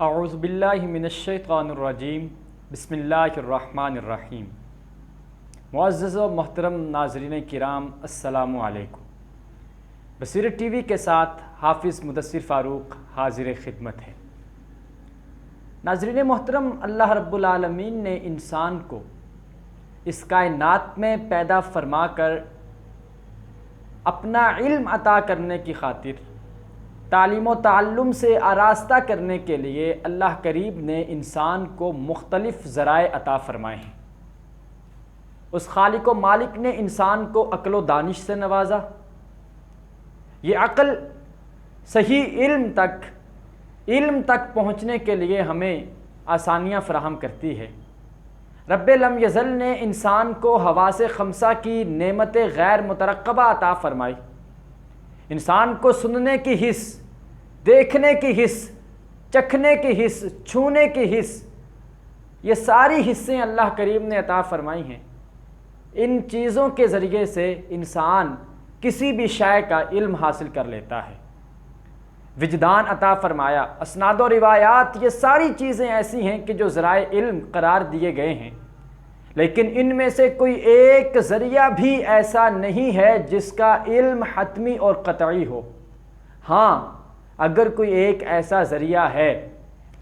اعوذ باللہ من الشیطان الرجیم بسم اللہ الرحمن الرحیم۔ معزز و محترم ناظرین کرام، السلام علیکم۔ بصیرت ٹی وی کے ساتھ حافظ مدثر فاروق حاضر خدمت ہے۔ ناظرین محترم، اللہ رب العالمین نے انسان کو اس کائنات میں پیدا فرما کر اپنا علم عطا کرنے کی خاطر تعلیم و تعلم سے آراستہ کرنے کے لیے اللہ کریم نے انسان کو مختلف ذرائع عطا فرمائے ہیں۔ اس خالق و مالک نے انسان کو عقل و دانش سے نوازا۔ یہ عقل صحیح علم تک پہنچنے کے لیے ہمیں آسانیاں فراہم کرتی ہے۔ رب لم یزل نے انسان کو حواس خمسہ کی نعمت غیر مترقبہ عطا فرمائی۔ انسان کو سننے کی حس، دیکھنے کی حس، چکھنے کی حس، چھونے کی حس، یہ ساری حصیں اللہ کریم نے عطا فرمائی ہیں۔ ان چیزوں کے ذریعے سے انسان کسی بھی شے کا علم حاصل کر لیتا ہے۔ وجدان عطا فرمایا، اسناد و روایات، یہ ساری چیزیں ایسی ہیں کہ جو ذرائع علم قرار دیے گئے ہیں، لیکن ان میں سے کوئی ایک ذریعہ بھی ایسا نہیں ہے جس کا علم حتمی اور قطعی ہو۔ ہاں، اگر کوئی ایک ایسا ذریعہ ہے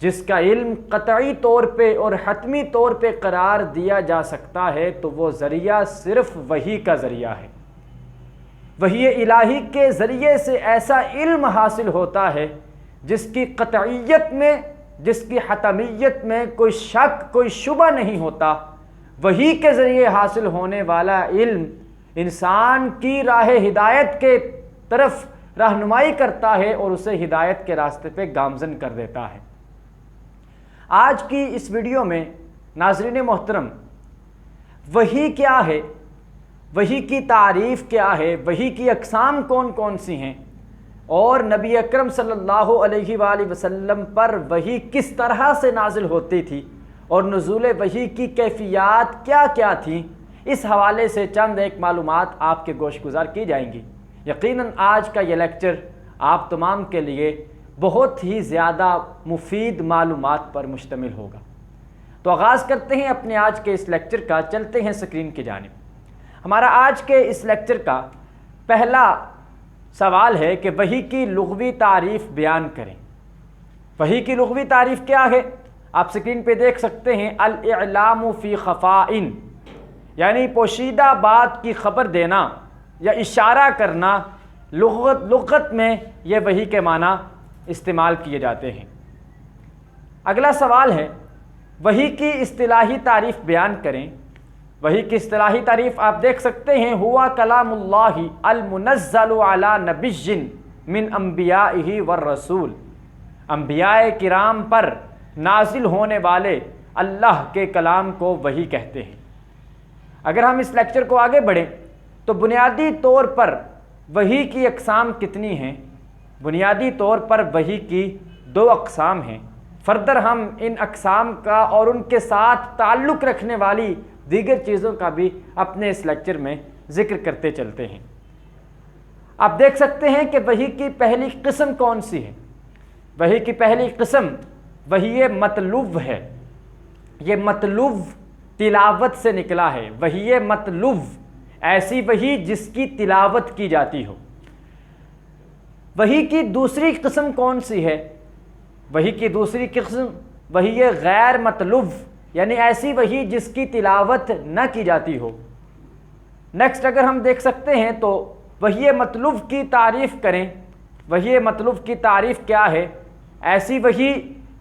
جس کا علم قطعی طور پہ اور حتمی طور پہ قرار دیا جا سکتا ہے تو وہ ذریعہ صرف وحی کا ذریعہ ہے۔ وحی الہی کے ذریعے سے ایسا علم حاصل ہوتا ہے جس کی قطعیت میں، جس کی حتمیت میں کوئی شک، کوئی شبہ نہیں ہوتا۔ وحی کے ذریعے حاصل ہونے والا علم انسان کی راہ ہدایت کے طرف رہنمائی کرتا ہے اور اسے ہدایت کے راستے پہ گامزن کر دیتا ہے۔ آج کی اس ویڈیو میں ناظرین محترم، وحی کیا ہے، وحی کی تعریف کیا ہے، وحی کی اقسام کون کون سی ہیں، اور نبی اکرم صلی اللہ علیہ وآلہ وسلم پر وحی کس طرح سے نازل ہوتی تھی اور نزول وحی کی کیفیات کیا کیا تھیں، اس حوالے سے چند ایک معلومات آپ کے گوش گزار کی جائیں گی۔ یقیناً آج کا یہ لیکچر آپ تمام کے لیے بہت ہی زیادہ مفید معلومات پر مشتمل ہوگا۔ تو آغاز کرتے ہیں اپنے آج کے اس لیکچر کا، چلتے ہیں سکرین کی جانب۔ ہمارا آج کے اس لیکچر کا پہلا سوال ہے کہ وحی کی لغوی تعریف بیان کریں۔ وحی کی لغوی تعریف کیا ہے؟ آپ سکرین پہ دیکھ سکتے ہیں، الاعلام فی خفائن، یعنی پوشیدہ بات کی خبر دینا یا اشارہ کرنا۔ لغت میں یہ وحی کے معنی استعمال کیے جاتے ہیں۔ اگلا سوال ہے، وحی کی اصطلاحی تعریف بیان کریں۔ وحی کی اصطلاحی تعریف آپ دیکھ سکتے ہیں، ہوا کلام اللہ المنزل علی نبی من انبیائہ والرسول، انبیاء کرام پر نازل ہونے والے اللہ کے کلام کو وحی کہتے ہیں۔ اگر ہم اس لیکچر کو آگے بڑھیں تو بنیادی طور پر وحی کی اقسام کتنی ہیں؟ بنیادی طور پر وحی کی دو اقسام ہیں۔ فردر ہم ان اقسام کا اور ان کے ساتھ تعلق رکھنے والی دیگر چیزوں کا بھی اپنے اس لیکچر میں ذکر کرتے چلتے ہیں۔ آپ دیکھ سکتے ہیں کہ وحی کی پہلی قسم کون سی ہے۔ وحی کی پہلی قسم وحی مطلوب ہے۔ یہ مطلوب تلاوت سے نکلا ہے۔ وحی مطلوب، ایسی وحی جس کی تلاوت کی جاتی ہو۔ وحی کی دوسری قسم کون سی ہے؟ وحی کی دوسری قسم وحی غیر مطلوب، یعنی ایسی وحی جس کی تلاوت نہ کی جاتی ہو۔ نیکسٹ اگر ہم دیکھ سکتے ہیں تو وحی مطلوب کی تعریف کریں۔ وحی مطلوب کی تعریف کیا ہے؟ ایسی وحی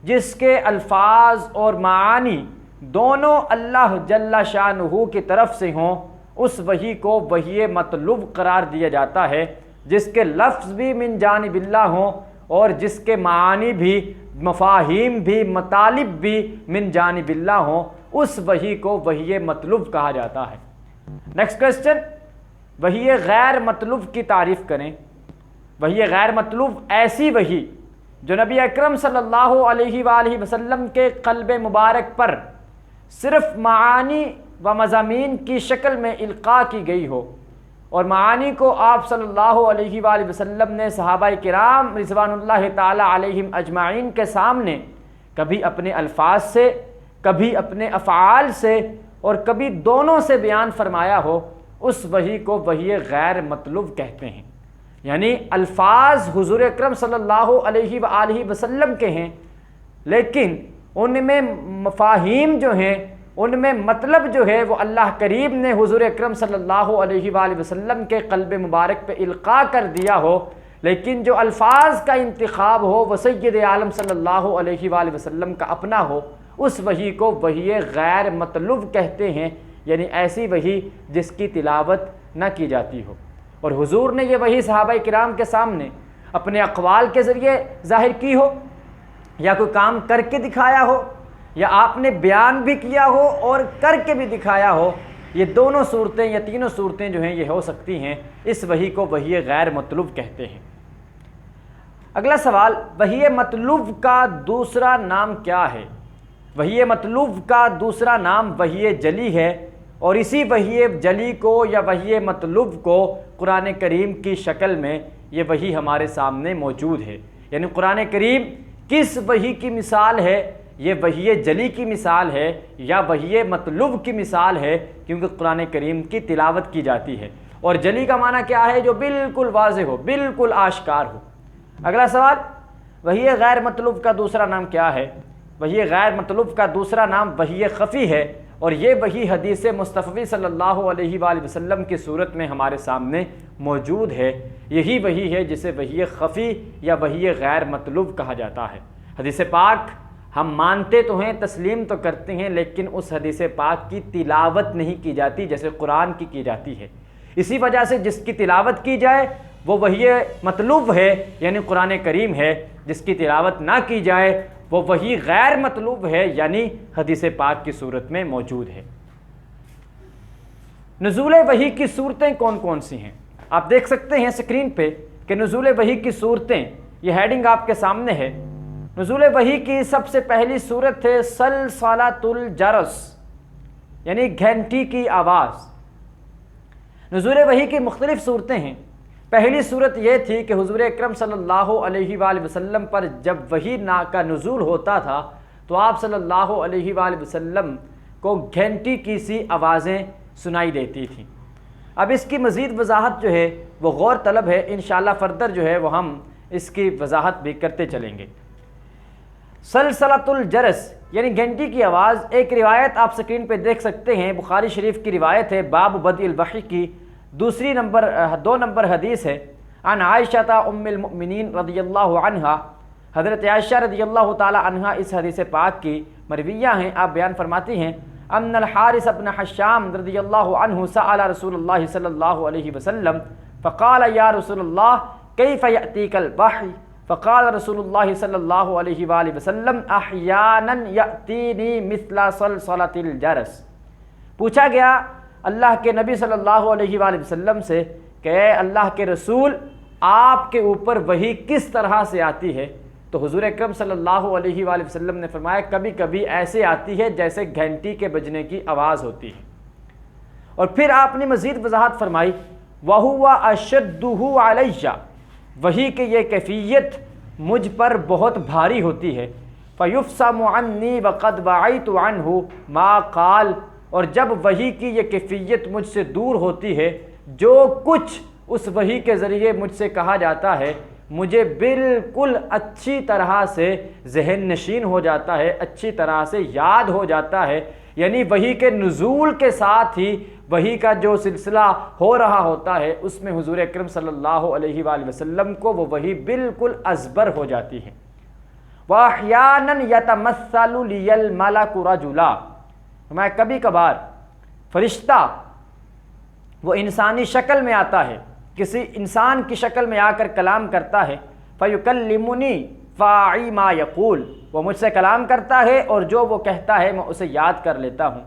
جس کے الفاظ اور معانی دونوں اللہ جل شانہ کی طرف سے ہوں، اس وحی کو وحی مطلوب قرار دیا جاتا ہے۔ جس کے لفظ بھی من جانب اللہ ہوں اور جس کے معانی بھی، مفاہیم بھی، مطالب بھی من جانب اللہ ہوں، اس وحی کو وحی مطلوب کہا جاتا ہے۔ نیکسٹ کوسچن، وحی غیر مطلوب کی تعریف کریں۔ وحی غیر مطلوب ایسی وحی جو نبی اکرم صلی اللہ علیہ وآلہ وسلم کے قلب مبارک پر صرف معانی و مضامین کی شکل میں القاء کی گئی ہو، اور معانی کو آپ صلی اللہ علیہ وآلہ وسلم نے صحابہ کرام رضوان اللہ تعالی علیہم اجمعین کے سامنے کبھی اپنے الفاظ سے، کبھی اپنے افعال سے، اور کبھی دونوں سے بیان فرمایا ہو، اس وحی کو وحی غیر مطلوب کہتے ہیں۔ یعنی الفاظ حضور اکرم صلی اللہ علیہ وآلہ وسلم کے ہیں، لیکن ان میں مفاہیم جو ہیں، ان میں مطلب جو ہے وہ اللہ کریم نے حضور اکرم صلی اللہ علیہ وآلہ وسلم کے قلب مبارک پہ القاء کر دیا ہو، لیکن جو الفاظ کا انتخاب ہو وہ سید عالم صلی اللہ علیہ وآلہ وسلم کا اپنا ہو، اس وحی کو وحی غیر مطلوب کہتے ہیں۔ یعنی ایسی وحی جس کی تلاوت نہ کی جاتی ہو۔ اور حضور نے یہ وحی صحابہ کرام کے سامنے اپنے اقوال کے ذریعے ظاہر کی ہو، یا کوئی کام کر کے دکھایا ہو، یا آپ نے بیان بھی کیا ہو اور کر کے بھی دکھایا ہو، یہ دونوں صورتیں یا تینوں صورتیں جو ہیں یہ ہو سکتی ہیں، اس وحی کو وحی غیر مطلوب کہتے ہیں۔ اگلا سوال، وحی مطلوب کا دوسرا نام کیا ہے؟ وحی مطلوب کا دوسرا نام وحی جلی ہے، اور اسی وحی جلی کو یا وحی مطلوب کو قرآن کریم کی شکل میں یہ وحی ہمارے سامنے موجود ہے۔ یعنی قرآن کریم کس وحی کی مثال ہے؟ یہ وحی جلی کی مثال ہے یا وحی مطلوب کی مثال ہے، کیونکہ قرآن کریم کی تلاوت کی جاتی ہے، اور جلی کا معنی کیا ہے؟ جو بالکل واضح ہو، بالکل آشکار ہو۔ اگلا سوال، وحی غیر مطلوب کا دوسرا نام کیا ہے؟ وحی غیر مطلوب کا دوسرا نام وحی خفی ہے، اور یہ وحی حدیث مصطفی صلی اللہ علیہ وآلہ وسلم کی صورت میں ہمارے سامنے موجود ہے۔ یہی وحی ہے جسے وحی خفی یا وحی غیر مطلوب کہا جاتا ہے۔ حدیث پاک ہم مانتے تو ہیں، تسلیم تو کرتے ہیں، لیکن اس حدیث پاک کی تلاوت نہیں کی جاتی جیسے قرآن کی جاتی ہے۔ اسی وجہ سے جس کی تلاوت کی جائے وہ وحی مطلوب ہے، یعنی قرآن کریم ہے، جس کی تلاوت نہ کی جائے وہ وحی غیر مطلوب ہے، یعنی حدیث پاک کی صورت میں موجود ہے۔ نزول وحی کی صورتیں کون کون سی ہیں؟ آپ دیکھ سکتے ہیں اسکرین پہ کہ نزول وحی کی صورتیں، یہ ہیڈنگ آپ کے سامنے ہے۔ نزول وحی کی سب سے پہلی صورت ہے سلسلۃ الجرس، یعنی گھنٹی کی آواز۔ نزول وحی کی مختلف صورتیں ہیں۔ پہلی صورت یہ تھی کہ حضور اکرم صلی اللہ علیہ وآلہ وسلم پر جب وحی کا نزول ہوتا تھا تو آپ صلی اللہ علیہ وآلہ وسلم کو گھنٹی کی سی آوازیں سنائی دیتی تھیں۔ اب اس کی مزید وضاحت جو ہے وہ غور طلب ہے، انشاءاللہ فردر جو ہے وہ ہم اس کی وضاحت بھی کرتے چلیں گے۔ سلسلۃ الجرس یعنی گھنٹی کی آواز، ایک روایت آپ سکرین پہ دیکھ سکتے ہیں، بخاری شریف کی روایت ہے، باب بدء الوحی کی دو نمبر حدیث ہے۔ عن عائشہ ام المؤمنین رضی اللہ عنہا، حضرت عائشہ رضی اللہ تعالی عنہا اس حدیث پاک کی مرویہ ہیں۔ آپ بیان فرماتی ہیں، ان الحارث بن حشام رضی اللہ عنہ سأل رسول اللہ صلی اللہ علیہ وسلم فقال یا رسول اللہ کیف یأتیک الوحی؟ فقال رسول اللہ صلی اللہ علیہ وآلہ وسلم احیانا یأتینی مثل سلسلۃ الجرس۔ پوچھا گیا اللہ کے نبی صلی اللہ علیہ وآلہ وسلم سے کہ اے اللہ کے رسول، آپ کے اوپر وحی کس طرح سے آتی ہے؟ تو حضور اکرم صلی اللہ علیہ وآلہ وسلم نے فرمایا کبھی کبھی ایسے آتی ہے جیسے گھنٹی کے بجنے کی آواز ہوتی ہے۔ اور پھر آپ نے مزید وضاحت فرمائی، وَهُوَ أَشَدُّهُ عَلَيَّ، وحی کہ یہ کیفیت مجھ پر بہت بھاری ہوتی ہے، فَيُفْصَمُ عَنِّي وَقَدْ وَعَيْتُ عَنْهُ مَا قَالَ، اور جب وحی کی یہ کیفیت مجھ سے دور ہوتی ہے، جو کچھ اس وحی کے ذریعے مجھ سے کہا جاتا ہے مجھے بالکل اچھی طرح سے ذہن نشین ہو جاتا ہے، اچھی طرح سے یاد ہو جاتا ہے۔ یعنی وحی کے نزول کے ساتھ ہی وحی کا جو سلسلہ ہو رہا ہوتا ہے اس میں حضور اکرم صلی اللہ علیہ وآلہ وسلم کو وہ وحی بالکل ازبر ہو جاتی ہے۔ وَأَحْيَانًا يَتَمَثَّلُ لِيَ الْمَلَكُ رَجُلًا، میں کبھی کبھار فرشتہ وہ انسانی شکل میں آتا ہے، کسی انسان کی شکل میں آ کر کلام کرتا ہے، فَيُكَلِّمُنِي فَاعِي مَا يَقُولُ، وہ مجھ سے کلام کرتا ہے اور جو وہ کہتا ہے میں اسے یاد کر لیتا ہوں۔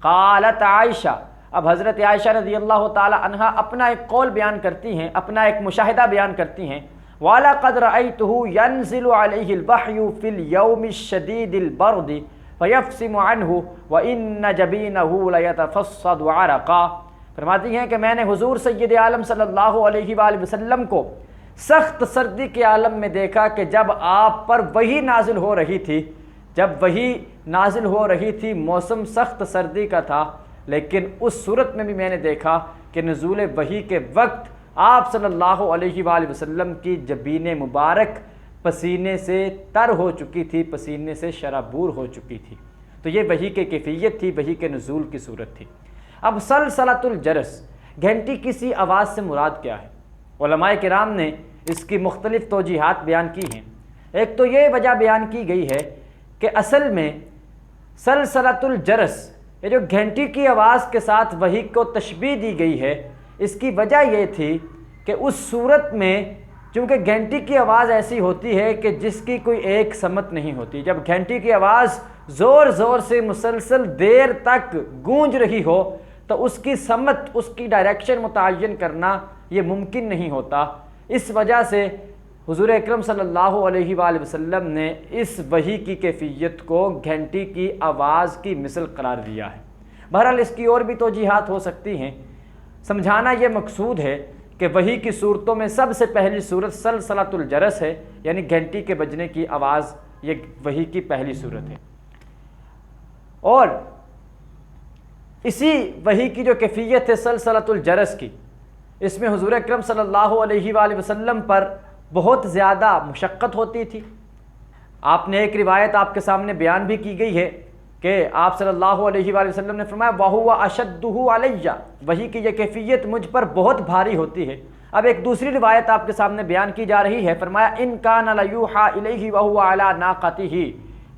قالت عائشہ، اب حضرت عائشہ رضی اللہ تعالی عنہا اپنا ایک قول بیان کرتی ہیں، اپنا ایک مشاہدہ بیان کرتی ہیں، وَلَقَدْ رَأَيْتُهُ يَنزِلُ عَلَيْهِ الْوَحْيُ فِي الْيَوْمِ الشَّدِيدِ الْبَرْدِ فَيَفْصِمُ عَنْهُ وَإِنَّ جَبِينَهُ لَيَتَفَصَّدُ عَرَقًا۔ فرماتی ہیں کہ میں نے حضور سید عالم صلی اللہ علیہ وآلہ وسلم کو سخت سردی کے عالم میں دیکھا کہ جب آپ پر وحی نازل ہو رہی تھی جب وحی نازل ہو رہی تھی موسم سخت سردی کا تھا، لیکن اس صورت میں بھی میں نے دیکھا کہ نزول وحی کے وقت آپ صلی اللہ علیہ وآلہ وسلم کی جبین مبارک پسینے سے تر ہو چکی تھی، پسینے سے شرابور ہو چکی تھی۔ تو یہ وحی کی کیفیت تھی، وحی کے نزول کی صورت تھی۔ اب سلسلۃ الجرس، گھنٹی کی سی آواز سے مراد کیا ہے؟ علماء کرام نے اس کی مختلف توجیحات بیان کی ہیں۔ ایک تو یہ وجہ بیان کی گئی ہے کہ اصل میں سلسلۃ الجرس، یہ جو گھنٹی کی آواز کے ساتھ وحی کو تشبیہ دی گئی ہے، اس کی وجہ یہ تھی کہ اس صورت میں چونکہ گھنٹی کی آواز ایسی ہوتی ہے کہ جس کی کوئی ایک سمت نہیں ہوتی۔ جب گھنٹی کی آواز زور زور سے مسلسل دیر تک گونج رہی ہو تو اس کی سمت، اس کی ڈائریکشن متعین کرنا یہ ممکن نہیں ہوتا۔ اس وجہ سے حضور اکرم صلی اللہ علیہ وآلہ وسلم نے اس وحی کی کیفیت کو گھنٹی کی آواز کی مثل قرار دیا ہے۔ بہرحال اس کی اور بھی توجیحات ہو سکتی ہیں، سمجھانا یہ مقصود ہے کہ وحی کی صورتوں میں سب سے پہلی صورت سلسلۃ الجرس ہے، یعنی گھنٹی کے بجنے کی آواز، یہ وحی کی پہلی صورت ہے۔ اور اسی وحی کی جو کیفیت ہے سلسلۃ الجرس کی، اس میں حضور اکرم صلی اللہ علیہ وآلہ وسلم پر بہت زیادہ مشقت ہوتی تھی۔ آپ نے ایک روایت آپ کے سامنے بیان بھی کی گئی ہے کہ آپ صلی اللہ علیہ وآلہ وسلم نے فرمایا وَهُوَ أَشَدُّهُ عَلَيَّ، وحی کی یہ کیفیت مجھ پر بہت بھاری ہوتی ہے۔ اب ایک دوسری روایت آپ کے سامنے بیان کی جا رہی ہے، فرمایا إِن كَانَ لَيُوحَىٰ إِلَيْهِ وَهُوَ عَلَىٰ نَاقَتِهِ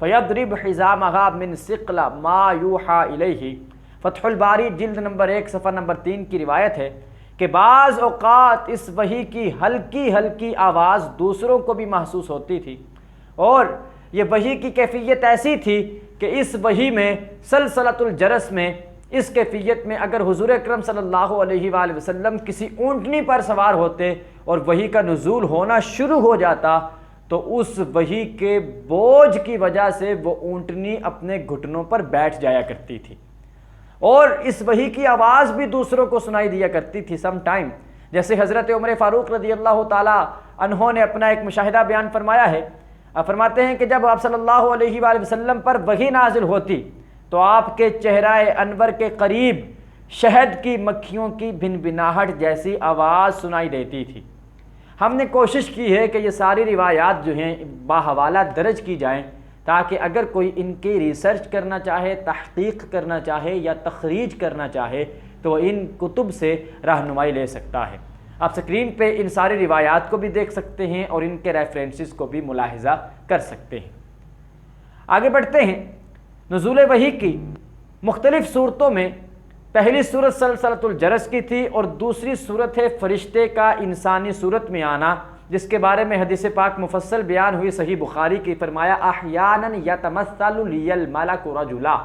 فَيَضْرِبْ حِزَامَهَا مِنْ ثِقْلِ مَا يُوحَىٰ إِلَيْهِ۔ فتح الباری جلد نمبر 1 صفحہ نمبر 3 کی روایت ہے کہ بعض اوقات اس وحی کی ہلکی ہلکی آواز دوسروں کو بھی محسوس ہوتی تھی، اور یہ وحی کی کیفیت ایسی تھی کہ اس وحی میں سلسلۃ الجرس میں اس کیفیت میں اگر حضور اکرم صلی اللہ علیہ وآلہ وسلم کسی اونٹنی پر سوار ہوتے اور وحی کا نزول ہونا شروع ہو جاتا تو اس وحی کے بوجھ کی وجہ سے وہ اونٹنی اپنے گھٹنوں پر بیٹھ جایا کرتی تھی، اور اس وحی کی آواز بھی دوسروں کو سنائی دیا کرتی تھی سم ٹائم۔ جیسے حضرت عمر فاروق رضی اللہ تعالی عنہ نے اپنا ایک مشاہدہ بیان فرمایا ہے، فرماتے ہیں کہ جب آپ صلی اللہ علیہ وآلہ وسلم پر وحی نازل ہوتی تو آپ کے چہرہ انور کے قریب شہد کی مکھیوں کی بھنبھناہٹ جیسی آواز سنائی دیتی تھی۔ ہم نے کوشش کی ہے کہ یہ ساری روایات جو ہیں باحوالہ درج کی جائیں تاکہ اگر کوئی ان کی ریسرچ کرنا چاہے، تحقیق کرنا چاہے یا تخریج کرنا چاہے تو وہ ان کتب سے رہنمائی لے سکتا ہے۔ آپ سکرین پہ ان ساری روایات کو بھی دیکھ سکتے ہیں اور ان کے ریفرنسز کو بھی ملاحظہ کر سکتے ہیں۔ آگے بڑھتے ہیں۔ نزول وحی کی مختلف صورتوں میں پہلی صورت سلسلۃ الجرس کی تھی، اور دوسری صورت ہے فرشتے کا انسانی صورت میں آنا، جس کے بارے میں حدیث پاک مفصل بیان ہوئی صحیح بخاری کی۔ فرمایا احیانا یتمثل لی الملک رجلا،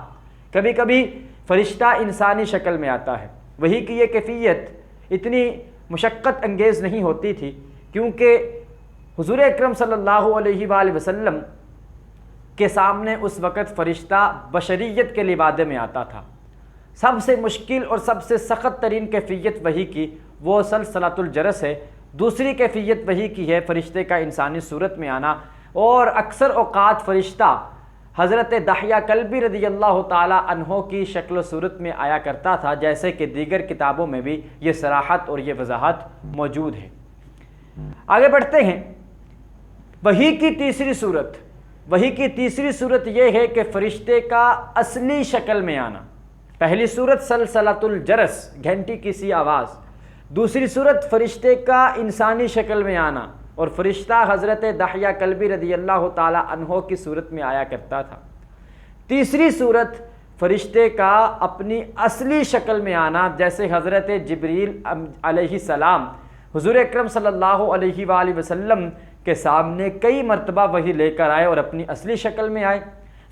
کبھی کبھی فرشتہ انسانی شکل میں آتا ہے۔ وحی کی یہ کیفیت اتنی مشقت انگیز نہیں ہوتی تھی کیونکہ حضور اکرم صلی اللہ علیہ وآلہ وسلم کے سامنے اس وقت فرشتہ بشریت کے لبادے میں آتا تھا۔ سب سے مشکل اور سب سے سخت ترین کیفیت وحی کی وہ سلسلۃ الجرس ہے۔ دوسری کیفیت وحی کی ہے فرشتے کا انسانی صورت میں آنا، اور اکثر اوقات فرشتہ حضرت دحیہ کلبی رضی اللہ تعالی عنہ کی شکل و صورت میں آیا کرتا تھا، جیسے کہ دیگر کتابوں میں بھی یہ صراحت اور یہ وضاحت موجود ہے۔ آگے بڑھتے ہیں۔ وحی کی تیسری صورت، وحی کی تیسری صورت یہ ہے کہ فرشتے کا اصلی شکل میں آنا۔ پہلی صورت سلسلۃ الجرس، گھنٹی کی سی آواز۔ دوسری صورت فرشتے کا انسانی شکل میں آنا، اور فرشتہ حضرت دحیہ کلبی رضی اللہ تعالی عنہ کی صورت میں آیا کرتا تھا۔ تیسری صورت فرشتے کا اپنی اصلی شکل میں آنا، جیسے حضرت جبریل علیہ السلام حضور اکرم صلی اللہ علیہ وآلہ وسلم کے سامنے کئی مرتبہ وحی لے کر آئے اور اپنی اصلی شکل میں آئے۔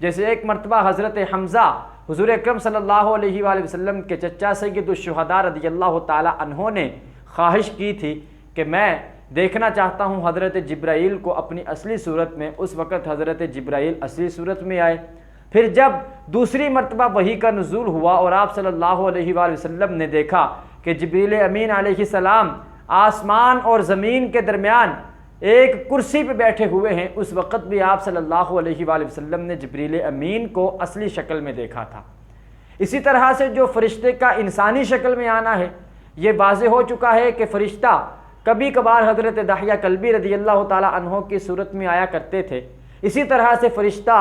جیسے ایک مرتبہ حضرت حمزہ حضور اکرم صلی اللہ علیہ وآلہ وسلم کے چچا سید الشہداء رضی اللہ تعالی عنہ نے خواہش کی تھی کہ میں دیکھنا چاہتا ہوں حضرت جبرائیل کو اپنی اصلی صورت میں۔ اس وقت حضرت جبرائیل اصلی صورت میں آئے۔ پھر جب دوسری مرتبہ وحی کا نزول ہوا اور آپ صلی اللہ علیہ وآلہ وسلم نے دیکھا کہ جبریل امین علیہ السلام آسمان اور زمین کے درمیان ایک کرسی پہ بیٹھے ہوئے ہیں، اس وقت بھی آپ صلی اللہ علیہ وآلہ وسلم نے جبریل امین کو اصلی شکل میں دیکھا تھا۔ اسی طرح سے جو فرشتے کا انسانی شکل میں آنا ہے، یہ واضح ہو چکا ہے کہ فرشتہ کبھی کبھار حضرت دحیہ کلبی رضی اللہ تعالی عنہ کی صورت میں آیا کرتے تھے، اسی طرح سے فرشتہ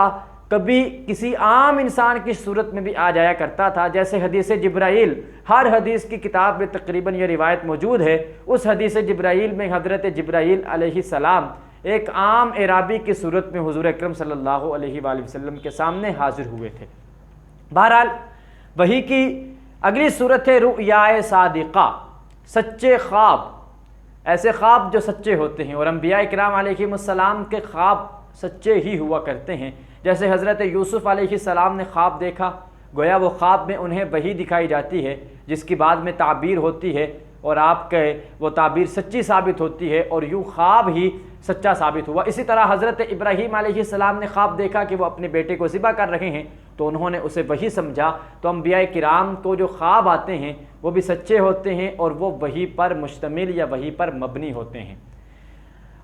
کبھی کسی عام انسان کی صورت میں بھی آ جایا کرتا تھا، جیسے حدیث جبرائیل، ہر حدیث کی کتاب میں تقریباً یہ روایت موجود ہے۔ اس حدیث جبرائیل میں حضرت جبرائیل علیہ السلام ایک عام اعرابی کی صورت میں حضور اکرم صلی اللہ علیہ وآلہ وسلم کے سامنے حاضر ہوئے تھے۔ بہرحال وحی کی اگلی صورت ہے رؤیائے صادقہ، سچے خواب، ایسے خواب جو سچے ہوتے ہیں، اور انبیاء اکرام علیہم السلام کے خواب سچے ہی ہوا کرتے ہیں۔ جیسے حضرت یوسف علیہ السلام نے خواب دیکھا، گویا وہ خواب میں انہیں وحی دکھائی جاتی ہے جس کی بعد میں تعبیر ہوتی ہے، اور آپ کے وہ تعبیر سچی ثابت ہوتی ہے، اور یوں خواب ہی سچا ثابت ہوا۔ اسی طرح حضرت ابراہیم علیہ السلام نے خواب دیکھا کہ وہ اپنے بیٹے کو ذبح کر رہے ہیں، تو انہوں نے اسے وحی سمجھا۔ تو انبیاء کرام کو جو خواب آتے ہیں وہ بھی سچے ہوتے ہیں، اور وہ وحی پر مشتمل یا وحی پر مبنی ہوتے ہیں۔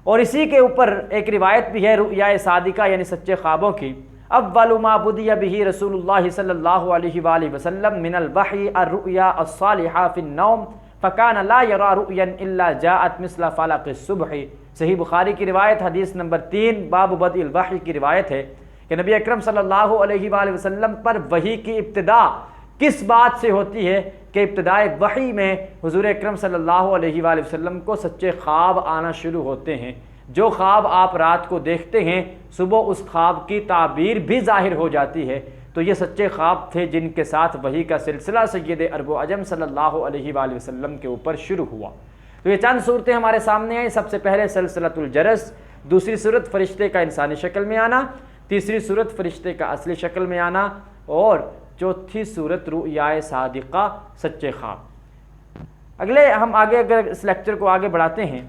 اور اسی کے اوپر ایک روایت بھی ہے رؤیائے صادقہ یعنی سچے خوابوں کی، اول ما بدی بہ رسول اللہ صلی اللہ علیہ وآلہ وسلم من الوحی الرؤیا الصالحہ فی النوم فکان لا یرا رؤیا الا جاءت مثل فلق الصبح۔ صحیح بخاری کی روایت حدیث نمبر 3 باب بدء الوحی کی روایت ہے کہ نبی اکرم صلی اللہ علیہ وآلہ وسلم پر وحی کی ابتدا کس بات سے ہوتی ہے کہ ابتدائے وحی میں حضور اکرم صلی اللہ علیہ وآلہ وسلم کو سچے خواب آنا شروع ہوتے ہیں۔ جو خواب آپ رات کو دیکھتے ہیں، صبح اس خواب کی تعبیر بھی ظاہر ہو جاتی ہے۔ تو یہ سچے خواب تھے جن کے ساتھ وحی کا سلسلہ سید عرب و عجم صلی اللہ علیہ وآلہ وسلم کے اوپر شروع ہوا۔ تو یہ چند صورتیں ہمارے سامنے ہیں۔ سب سے پہلے سلسلۃ الجرس، دوسری صورت فرشتے کا انسانی شکل میں آنا، تیسری صورت فرشتے کا اصلی شکل میں آنا، اور چوتھی صورت رؤیائے صادقہ، سچے خواب۔ ہم آگے اگر اس لیکچر کو آگے بڑھاتے ہیں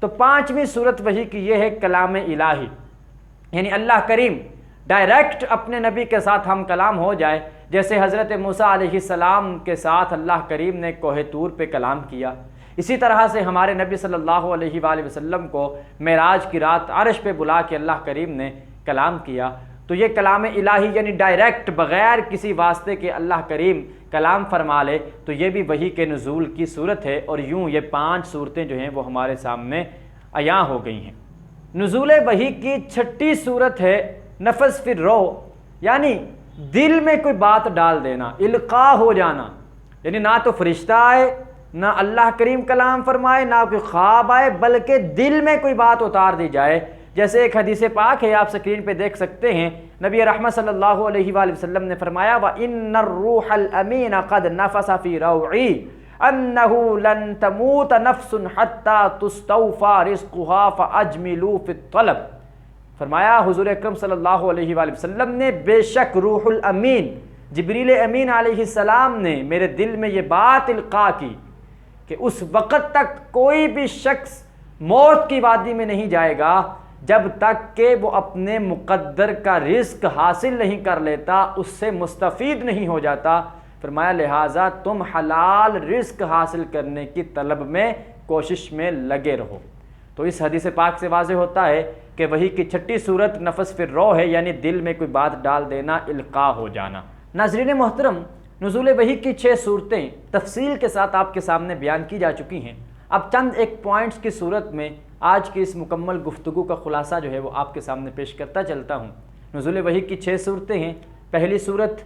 تو پانچویں صورت وحی کی یہ ہے کلام الہی، یعنی اللہ کریم ڈائریکٹ اپنے نبی کے ساتھ ہم کلام ہو جائے، جیسے حضرت موسیٰ علیہ السلام کے ساتھ اللہ کریم نے کوہ طور پہ کلام کیا۔ اسی طرح سے ہمارے نبی صلی اللہ علیہ وآلہ وسلم کو معراج کی رات عرش پہ بلا کے اللہ کریم نے کلام کیا۔ تو یہ کلام الہی یعنی ڈائریکٹ بغیر کسی واسطے کے اللہ کریم کلام فرما لے، تو یہ بھی وحی کے نزول کی صورت ہے۔ اور یوں یہ پانچ صورتیں جو ہیں وہ ہمارے سامنے عیاں ہو گئی ہیں۔ نزول وحی کی چھٹی صورت ہے نفس فی الروح، یعنی دل میں کوئی بات ڈال دینا، القاء ہو جانا، یعنی نہ تو فرشتہ آئے، نہ اللہ کریم کلام فرمائے، نہ کوئی خواب آئے، بلکہ دل میں کوئی بات اتار دی جائے۔ جیسے ایک حدیث پاک ہے، آپ سکرین پہ دیکھ سکتے ہیں، نبی رحمت صلی اللہ علیہ وآلہ وسلم نے فرمایا وَإِنَّ الرُّوحَ الْأَمِينَ قَدْ نَفَسَ فِي رَوْعِي أَنَّهُ لَن تَمُوتَ نَفْسٌ حَتَّى تُسْتَوْفَى رِزْقُهَا فَأَجْمِلُوا فِي الطَّلَبِ۔ فرمایا حضور اکرم صلی اللہ علیہ وآلہ وسلم نے بے شک روح الامین جبریل امین علیہ السلام نے میرے دل میں یہ بات القاء کی کہ اس وقت تک کوئی بھی شخص موت کی وادی میں نہیں جائے گا جب تک کہ وہ اپنے مقدر کا رزق حاصل نہیں کر لیتا، اس سے مستفید نہیں ہو جاتا۔ فرمایا لہٰذا تم حلال رزق حاصل کرنے کی طلب میں کوشش میں لگے رہو۔ تو اس حدیث پاک سے واضح ہوتا ہے کہ وحی کی چھٹی صورت نفس فی الروح ہے، یعنی دل میں کوئی بات ڈال دینا، القاء ہو جانا۔ ناظرین محترم، نزول وحی کی 6 صورتیں تفصیل کے ساتھ آپ کے سامنے بیان کی جا چکی ہیں۔ اب چند ایک پوائنٹس کی صورت میں آج کی اس مکمل گفتگو کا خلاصہ جو ہے وہ آپ کے سامنے پیش کرتا چلتا ہوں۔ نزول وحی کی 6 صورتیں ہیں۔ پہلی صورت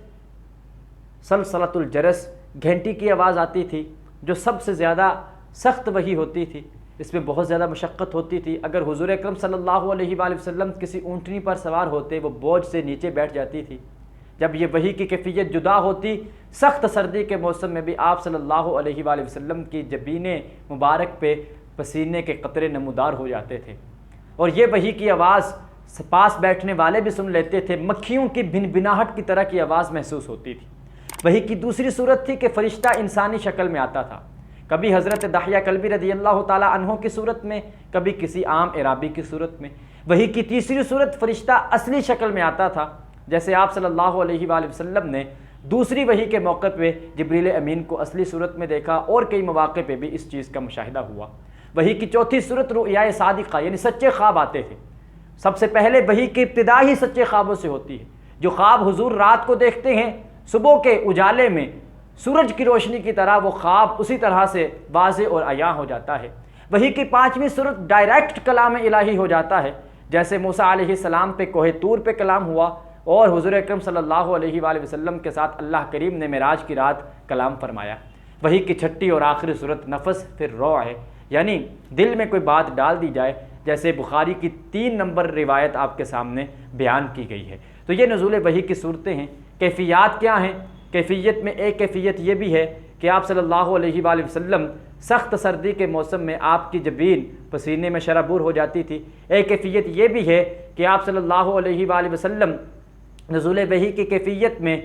سلسلۃ الجرس، گھنٹی کی آواز آتی تھی جو سب سے زیادہ سخت وحی ہوتی تھی، اس میں بہت زیادہ مشقت ہوتی تھی۔ اگر حضور اکرم صلی اللہ علیہ وآلہ وسلم کسی اونٹنی پر سوار ہوتے وہ بوجھ سے نیچے بیٹھ جاتی تھی۔ جب یہ وحی کی کیفیت جدا ہوتی، سخت سردی کے موسم میں بھی آپ صلی اللہ علیہ وآلہ وسلم کی جبین مبارک پہ پسینے کے قطرے نمودار ہو جاتے تھے، اور یہ وحی کی آواز پاس بیٹھنے والے بھی سن لیتے تھے، مکھیوں کی بھنبھناہٹ کی طرح کی آواز محسوس ہوتی تھی۔ وحی کی دوسری صورت تھی کہ فرشتہ انسانی شکل میں آتا تھا، کبھی حضرت دحیہ کلبی رضی اللہ تعالی عنہ کی صورت میں، کبھی کسی عام اعرابی کی صورت میں۔ وحی کی تیسری صورت فرشتہ اصلی شکل میں آتا تھا، جیسے آپ صلی اللہ علیہ وآلہ وسلم نے دوسری وحی کے موقع پہ جبریل امین کو اصلی صورت میں دیکھا، اور کئی مواقع پہ بھی اس چیز کا مشاہدہ ہوا۔ وحی کی چوتھی صورت رؤیا صادقہ یعنی سچے خواب آتے تھے۔ سب سے پہلے وحی کی ابتدا ہی سچے خوابوں سے ہوتی ہے۔ جو خواب حضور رات کو دیکھتے ہیں، صبح کے اجالے میں سورج کی روشنی کی طرح وہ خواب اسی طرح سے واضح اور عیاں ہو جاتا ہے۔ وحی کی پانچویں صورت ڈائریکٹ کلام الہی ہو جاتا ہے، جیسے موسیٰ علیہ السلام پہ کوہ طور پہ کلام ہوا اور حضور اکرم صلی اللہ علیہ وآلہ وسلم کے ساتھ اللہ کریم نے معراج کی رات کلام فرمایا۔ وحی کی چھٹی اور آخری صورت نفس پھر روح ہے، یعنی دل میں کوئی بات ڈال دی جائے، جیسے بخاری کی 3 نمبر روایت آپ کے سامنے بیان کی گئی ہے۔ تو یہ نزول وحی کی صورتیں ہیں۔ کیفیات کیا ہیں؟ کیفیت میں ایک کیفیت یہ بھی ہے کہ آپ صلی اللہ علیہ وآلہ وسلم سخت سردی کے موسم میں آپ کی جبین پسینے میں شرابور ہو جاتی تھی۔ ایک کیفیت یہ بھی ہے کہ آپ صلی اللہ علیہ وآلہ وسلم نزول وحی کی کیفیت میں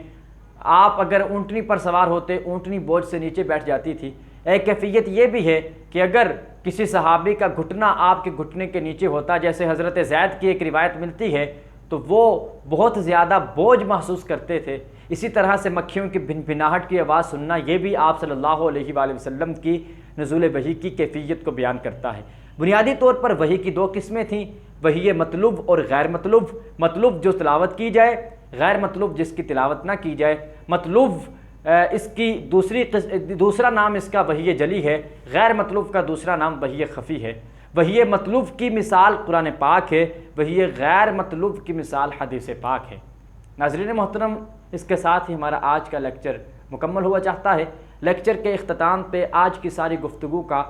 آپ اگر اونٹنی پر سوار ہوتے، اونٹنی بوجھ سے نیچے بیٹھ جاتی تھی۔ ایک کیفیت یہ بھی ہے کہ اگر کسی صحابی کا گھٹنا آپ کے گھٹنے کے نیچے ہوتا، جیسے حضرت زید کی ایک روایت ملتی ہے، تو وہ بہت زیادہ بوجھ محسوس کرتے تھے۔ اسی طرح سے مکھیوں کی بھنبھناہٹ کی آواز سننا، یہ بھی آپ صلی اللہ علیہ وآلہ وسلم کی نزول وحی کی کیفیت کو بیان کرتا ہے۔ بنیادی طور پر وحی کی 2 قسمیں تھیں، وحی مطلوب اور غیر مطلوب۔ مطلوب جو تلاوت کی جائے، غیر مطلوب جس کی تلاوت نہ کی جائے۔ مطلوب اس کی دوسرا نام اس کا وحی جلی ہے، غیر مطلوب کا دوسرا نام وحی خفی ہے۔ وحی مطلوب کی مثال قرآن پاک ہے، وحی غیر مطلوب کی مثال حدیث پاک ہے۔ ناظرین محترم، اس کے ساتھ ہی ہمارا آج کا لیکچر مکمل ہوا چاہتا ہے۔ لیکچر کے اختتام پہ آج کی ساری گفتگو کا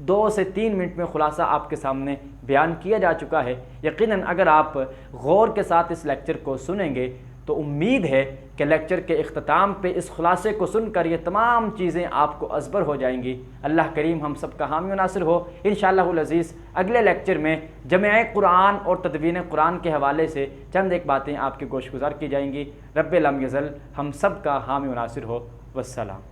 2 سے 3 منٹ میں خلاصہ آپ کے سامنے بیان کیا جا چکا ہے۔ یقیناً اگر آپ غور کے ساتھ اس لیکچر کو سنیں گے تو امید ہے کہ لیکچر کے اختتام پہ اس خلاصے کو سن کر یہ تمام چیزیں آپ کو ازبر ہو جائیں گی۔ اللہ کریم ہم سب کا حامی و ناصر ہو۔ انشاءاللہ العزیز اگلے لیکچر میں جمع قرآن اور تدوین قرآن کے حوالے سے چند ایک باتیں آپ کے گوش گزار کی جائیں گی۔ رب لم یزل ہم سب کا حامی و ناصر ہو۔ والسلام۔